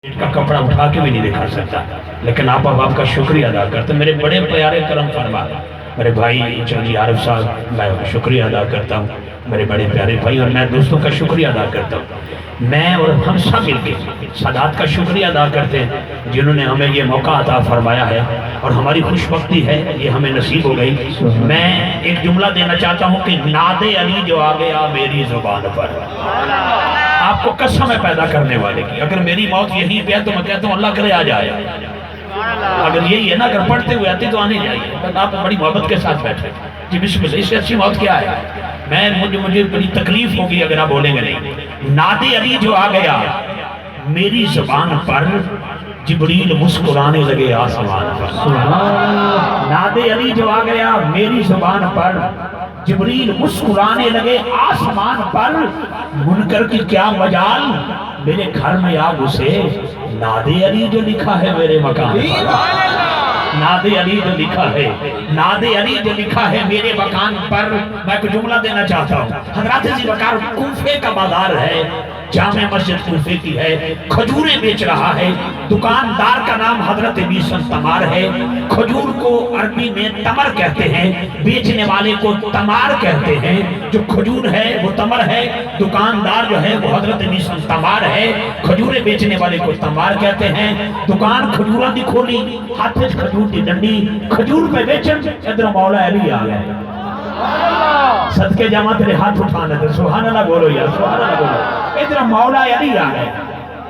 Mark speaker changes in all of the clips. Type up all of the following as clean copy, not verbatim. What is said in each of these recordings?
Speaker 1: کا کپڑا اٹھا کے بھی نہیں دکھا سکتا، لیکن آپ اب کا شکریہ ادا کرتے ہیں۔ میرے بڑے پیارے کرم فرما میرے بھائی چودھری عارف صاحب، میں شکریہ ادا کرتا ہوں میرے بڑے پیارے بھائی، اور میں دوستوں کا شکریہ ادا کرتا ہوں۔ میں اور ہم سب مل کے سادات کا شکریہ ادا کرتے ہیں جنہوں نے ہمیں یہ موقع عطا فرمایا ہے، اور ہماری خوش بختی ہے یہ ہمیں نصیب ہو گئی۔ میں ایک جملہ دینا چاہتا ہوں کہ ناد علی جو آ گیا میری زبان پر، آپ کو قسم ہے پیدا کرنے والے کی، اگر میری موت یہی پہ ہے تو میں کہتا ہوں اللہ کرے آ جائے، اگر یہی ہے نا، اگر پڑھتے ہوئے آتی تو آنے جائیے، آپ بڑی محبت کے ساتھ بیٹھے جی بسم اللہ، اس سے اچھی موت کیا ہے؟ مجھے بڑی تکلیف ہوگی اگر آپ بولیں گے نہیں۔ ناد علی جو آ گیا میری زبان پر، جبریل مسکرانے لگے آسمان پر۔ ناد علی جو آ گیا میری زبان پر، جبریل مسکرانے لگے آسمان پر، منکر کی کیا مجال میرے گھر میں آ گھسے، ناد علی جو لکھا ہے میرے مکان پر، ناد علی جو لکھا ہے، ناد علی جو لکھا ہے میرے مکان پر۔ میں کوئی جملہ دینا چاہتا ہوں، حضرات ذوالفقار کوفے کا بازار ہے، جامع مسجد کوفے کی ہے، کھجوریں بیچ رہا ہے، دکاندار کا نام حضرت بیسن تمار ہے، کھجور کو عربی میں تمر کہتے ہیں، بیچنے والے کو تمار کہتے ہیں، جو کھجور ہے وہ تمر ہے، دکاندار جو ہے وہ حضرت بیسن تمار ہے، کھجوریں بیچنے والے کو تمار کہتے ہیں۔ دکان کھجورہ دی کھولی، ہاتھ میں کھجور دی ڈنڈی، کھجور پہ بیچن، ادھر مولا علی آ گئے، صدقے جامع تیرے ہاتھ اٹھانے دے، سبحان اللہ بولو یا سبحان اللہ بولو، ادھر مولا علی آ گئے،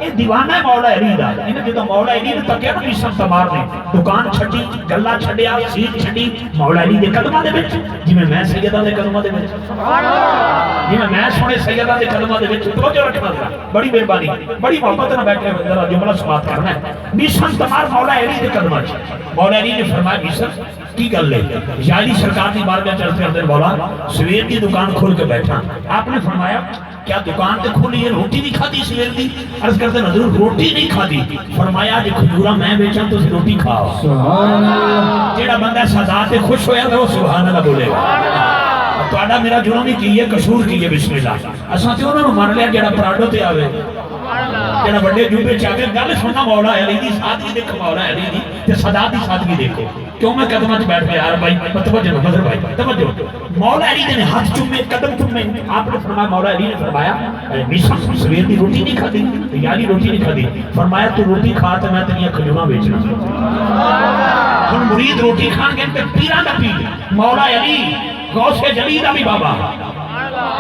Speaker 1: یہ دیوانہ ہے مولا علی دا، انہیں جدو مولا علی نے تکیا نا بیسن تمار نے، دکان چھٹی، گلہ چھڑیا، سیٹ چھٹی، مولا علی دے قدمہ دے بچ، جی میں سیدہ دے قدمہ دے بچ، جی میں سونے سیدہ دے قدمہ دے بچ، توجہ رکھنا تھا، بڑی مہربانی، بڑی محبت نہ بیٹھے ذرا جملہ سماعت کرنا ہے۔ بیسن تمار مولا علی دے قدمہ چ، مولا علی نے فرمایا بیسن کی گل لے، یاری سرکار دی بار میں چلتے اندر مولا سویر کی دکان کھول کے بیٹھا، آپ نے فرمایا کیا دکان تے کھولی ہے، روٹی نہیں کھا دی سویر دی؟ عرض کرتے نظر روٹی نہیں کھا دی، فرمایا جی کھجورہ میں بیچا تو روٹی کھاؤ، جیڑا بندہ سزا تے خوش ہویا تھا وہ سبحان اللہ بولے گا۔ تو آڈا میرا جنہوں نے کیے قصور کیے بسم اللہ، اساں تے انہوں نے مان لیا جیڑا پراڈو تے آوے، جیڑا بڑے جوبے چاہتے گل سننا مولا علی دی سادگی دیکھو، مولا علی دی تے صدا دی سادگی دیکھو، کیوں میں قدمہ چ بیٹھ گیا یار بھائی، توجہ نظر بھائی توجہ، مولا علی نے ہاتھ چومے قدم چومے، آپ نے فرمایا مولا علی نے فرمایا بیسن سویر دی روٹی نہیں کھا دی، یاری روٹی نہیں کھا دی، فرمایا تو روٹی کھا تو میں تیریاں کھجوراں بیچنا، ہن مرید روٹی کھان گئے تے پیراں دا پیر، مولا علی غوث جلی دا بھی بابا،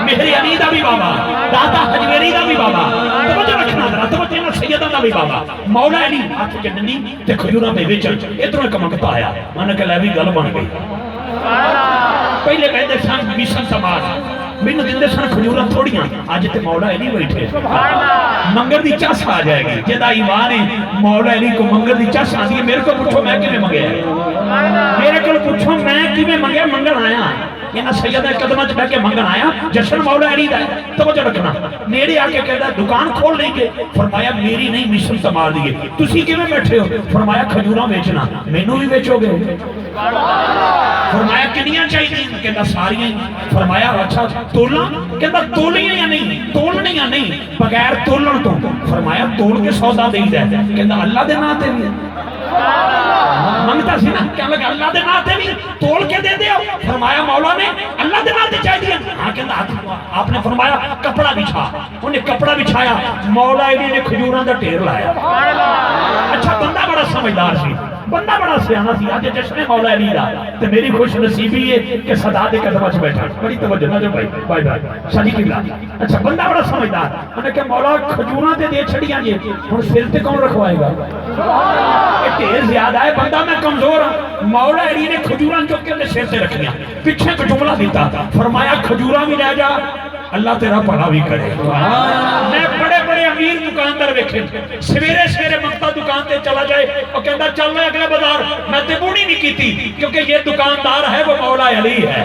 Speaker 1: مہر علی دا بھی بابا، داتا حجویری دا بھی بابا، توجہ رکھنا ذرا، توجہ نہ سیدہ دا بھی بابا، مولا علی ہاتھ کے ڈنڈی تے کھجوراں پہ بیچن، ادھر ایک منگتا آیا، میں نے کہا بھی گل بن گئی، پہلے کہتے سن بیسن تمار، مینوں دیندے سن کھجوراں تھوڑیاں، اج تے مولا علی بیٹھے، منگر دی چس آ جائے گی، جدا ایمان ہے مولا علی کو منگر دی چس آ دی، میرے کو پوچھو میں کیویں منگیا، میرے کو پوچھو میں کیویں منگیا، منگن آیا، یہ سیدہ قدمہ چ بیٹھ کے منگن آیا، جشن مولا علی دا ہے، توجہ رکھنا، نیڑے آ کے کہتا ہے دکان کھول لیں گے، فرمایا میری نہیں بیسن تمار دیے، تسی کیویں بیٹھے ہو؟ فرمایا کھجوراں بیچنا، مینوں بھی بیچو گے؟ فرمایا کنیاں چاہیے؟ کہتا ساریاں، فرمایا اچھا تولا؟ کہتا تولیاں یا نہیں، تولنیاں نہیں، بغیر تولن تو، فرمایا تول کے سودا دے دے، کہتا اللہ دے نام تے بھی منگتا سی نا، کہنے لگا اللہ دے نام تے بھی تول کے دے دے، فرمایا مولا نے اللہ دے نام تے چاہیے، ہاں کہتا آپ نے فرمایا کپڑا بچھا، انہیں کپڑا بچھایا، مولا علی نے کھجوراں دا ڈھیر لایا، اچھا بندہ بڑا سمجھدار سی، بندہ بڑا سیانا سی، آج جشن مولا علی دا، تے میری خوش نصیبی ہے کہ صدا دے قدمہ چ بیٹھا، بڑی توجہ نہ جو بھائی بھائی بھائی شادی قبلہ، اچھا بندہ بڑا سمجھدار، انہیں کہ مولا کھجوراں تے دے چھڑیاں جی، ہن سر تے کون رکھوائے گا؟ یہ ڈھیر زیادہ ہے، بندہ میں کمزور ہوں، مولا علی نے کھجوراں چک کے سر تے رکھیاں، پیچھے کو جملہ دیتا، فرمایا کھجوراں بھی لے جا، اللہ تیرا بھلا بھی کرے۔ میں بڑے بڑے امیر دکاندار ویکھے، سویرے سویرے مکتا دکان تے چلا جائے اور کہتا چل رہے اگلے بازار، میں تے بوڑی نہیں کیتی کیونکہ یہ دکاندار ہے وہ مولا علی ہے،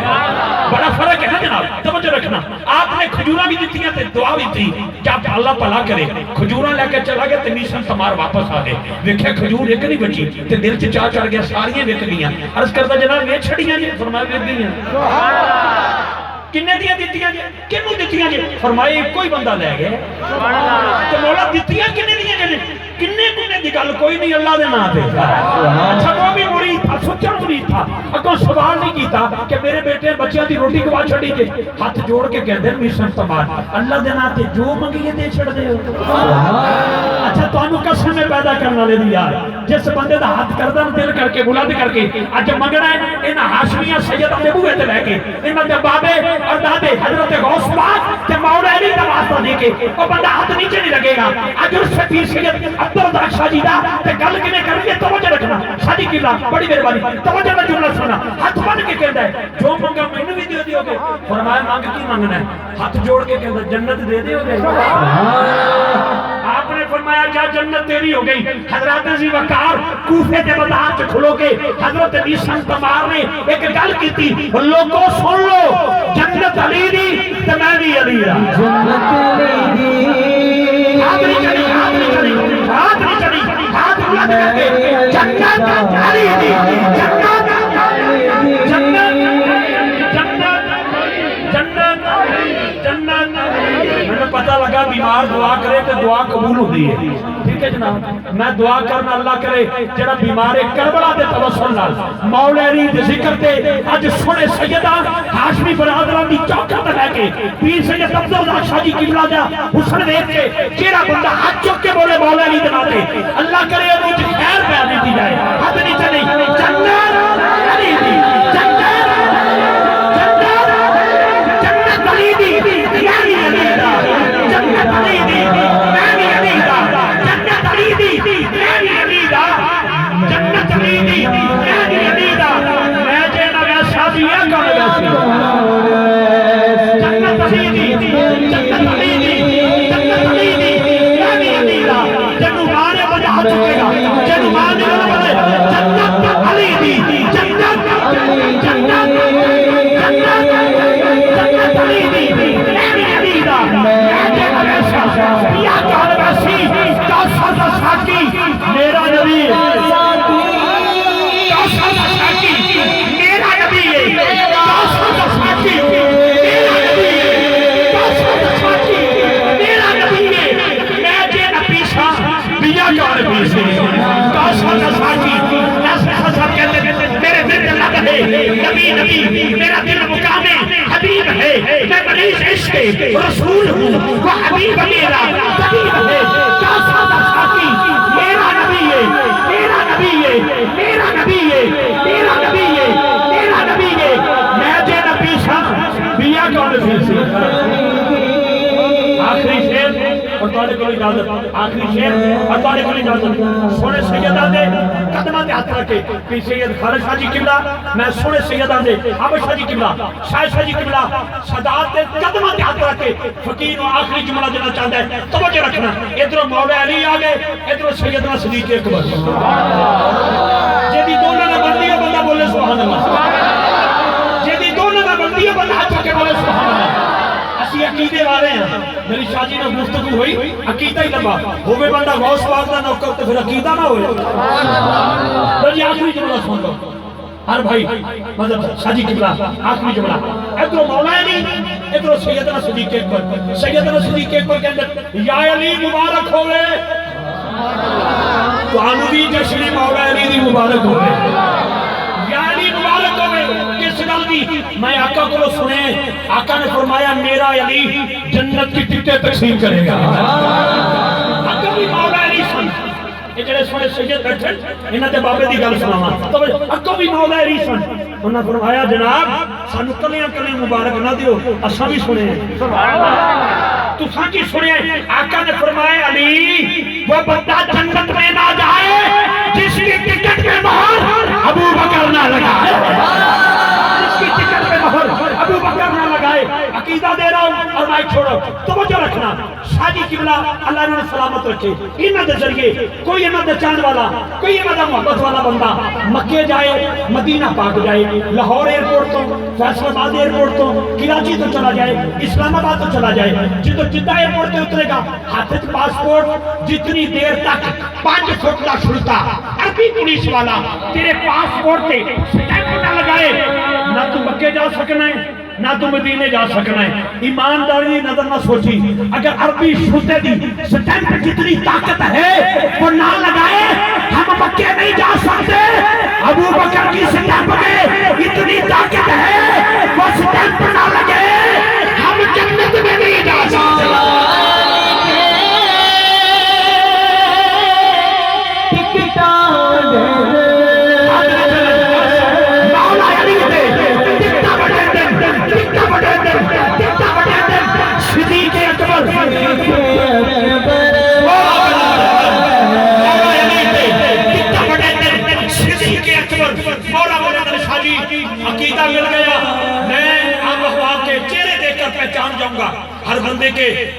Speaker 1: بڑا فرق ہے نا جناب، توجہ رکھنا، آپ نے کھجوراں بھی دیتی ہیں تے دعا بھی تھی کیا اللہ بھلا کرے، کھجوراں لے کے چلا گیا تے بیسن تمار واپس آ گئے، ویکھے کھجور ایک نہیں بچی تے دل چ چاہ چڑھ گیا ساریاں وک گئیاں، عرض کرتا جناب یہ چھڑیاں جی، فرمایا وک گئیاں، کنے دیا دیتیاں جی، کنوں دیتیاں جی، فرمایا کوئی بندہ لے گئے، تو مولا دیتیاں کنے دیا جی، کنے گل کوئی نہیں اللہ دے نام تے اچھا وہ بھی مرید تھا سچا مرید تھا اگوں سوال نہیں کیتا کہ میرے بیٹے بچیاں دی روٹی کوا چھڑی جے ہاتھ جوڑ کے کہندے میسن تمار اللہ دے نام تے جو منگیے دے چھڑ دے اچھا تانوں قسم میں پیدا کرنے والے دی یار جس بندے دا ہاتھ کردا دل کر کے بلند کر کے اج منگنا ہے انہاں ہاشمیاں سیدہ دے بوئے تے لے کے انہاں دے بابے اور دادے حضرت غوث پاک تے مولا علی دا واسطہ دے کے او بندہ ہاتھ نیچے نہیں لگے گا اج اس پیر سید عبدالرزاق شاہ جی دا تے گل کنے کرنی ہے توجہ رکھنا شاہ قبلہ بڑی مہربانی توجہ نال جملہ سننا ہاتھ بن کے کہندا ہے جو منگا مینوں بھی دیو گے فرمایا مانگ کی منگنا ہے ہاتھ جوڑ کے کہندا جنت دے دیو گے آپ نے فرمایا کیا جنت تیری ہو گئی حضرت ذی وقار کوفے کے بازار سے کھلو کے حضرت عیسیٰ تمار نے ایک گل کی تھی لوگوں سن لو جنت علی دی تو میں بھی علی رہا جنت علی دی ہاتھ نہیں چلی ہاتھ نہیں چلی ہاتھ نہیں چلی ہاتھ بلند کر کے جنت علی دی جنت میں پتہ لگا بیمار دعا کرے تو دعا قبول ہوتی ہے ٹھیک ہے جناب میں دعا کرنا اللہ کرے جڑا بیمار کربلا دے توسل نال مولا علی دے ذکر تے اج سونے سیدہ ہاشمی برادران دی چوکھا تے لے کے پیر سید عبدالرزاق شاہ جی قبلہ دا حسن ویکھ کے جڑا بندہ ہاتھ چوک کے بولے مولا علی دے ناتے اللہ کرے وہ خیر پہ دیتی جائے ہاتھ نہیں چلی جنت علی دی جنت علی دی جنت علی دی میں بھی علی دا جنت علی دی میں بھی علی دا جنت علی دی میں بھی علی دا میں جے نہ ویسا بھی ہے کم ویسی جنت علی دی جنت علی دی جنت علی دی میں بھی علی دا جنو مانے بجا چکے گا جنو مانے بجا جنت علی دی جنت جنت جنت علی دی میں بھی علی دا یا کہاں ویسی کاسا ساکی میرا نبی کاسا ساکی میرا نبی کاسا ساکی میرا نبی کاسا ساکی میرا نبی میں جے نبی شاہ بیا کہاں نبی سے کاسا ساکی ایسا سب کہتے ہیں میرے دل اللہ ہے نبی نبی میرا دل مقام حبیب ہے میں مریض عشق رسول ہوں وہ حبیب میرا حبیب ہے کیا سادہ ساکی میرا نبی ہے میرا نبی ہے میرا نبی ہے میرا نبی ہے میرا نبی ہے میں جے نبی شاہ بیا کون سی آخری شیر اور تواڈے کول اجازت آخری شیر اور تواڈے کول اجازت سونے سیدہ دے قدماں تے ہاتھ رکھ کے کہ سید خالد شاہ جی قبلہ میں سونے سیدہ دے حبش شاہ جی قبلہ شاہ جی قبلہ صدات دے قدماں تے ہاتھ رکھ کے فقیر نو آخری جملہ دینا چاہتا ہے توجہ رکھنا ادھر مولا علی آ گئے ادھر سیدنا صدیق اکبر جدی دونوں نے بندی ہے بندہ بولے سبحان اللہ جدی دونوں نے بندی ہے بندہ ہاتھ کے بولے سبحان اللہ اسی عقیدے والے ہیں میری شاہ جی نے گفتگو ہوئی عقیدہ ہی لمبا ہوئے بندہ غوث پاک دا نوکر تو پھر عقیدہ نہ ہوئے تو جی آخری جملہ سن لو ہر بھائی مطلب شاہ جی قبلہ آخری جملہ ادھر مولا علی ادھر سیدنا صدیق اکبر سیدنا صدیق اکبر کے اندر یا علی مبارک ہوئے تو آنوی جشنی مولا علی دی مبارک ہوئے یا علی مبارک ہوئے کس گل دی میں آقا کو سنے آقا نے فرمایا میرا علی جنت کی ٹکٹیں تقسیم کرے گا آقا بھی مولا علی سن یہ جڑے سونے سید بیٹھے انہاں تے بابے دی گل سناواں تو آقا بھی مولا علی سن انہاں فرمایا جناب سانو کلیاں کلیاں مبارک نہ دیو اساں بھی سنے سبحان اللہ تو سان کی سنے آقا نے فرمایا علی وہ بندہ جنت میں نہ جائے جس کی ٹکٹ میں مہر ابو بکر نہ لگائے جس کی ٹکٹ میں مہر ابو بکر نہ لگائے عقیدہ دے رہا ہوں اور میں چھوڑو توجہ رکھنا شاہ جی قبلہ اللہ نے سلامت رکھے انہاں دے ذریعے کوئی انہاں دے چاند والا کوئی انہاں دا محبت والا بندہ مکے جائے مدینہ پاک جائے لاہور ایئرپورٹ تو فیصل آباد ایئرپورٹ تو کراچی تو چلا جائے اسلام آباد تو چلا جائے جدہ ایئرپورٹ تے اترے گا ہاتھ وچ پاسپورٹ جتنی دیر تک 5 فٹ کا چھڑتا عربی پولیس والا تیرے پاسپورٹ تے سٹیمپ نہ لگائے نہ تو مکے جا سکنا ہے نہ تو مدینے جا سکنا ہے ایمانداری نظر نہ سوچی اگر عربی شرطے دی سٹیمپ جتنی طاقت ہے وہ نہ لگائے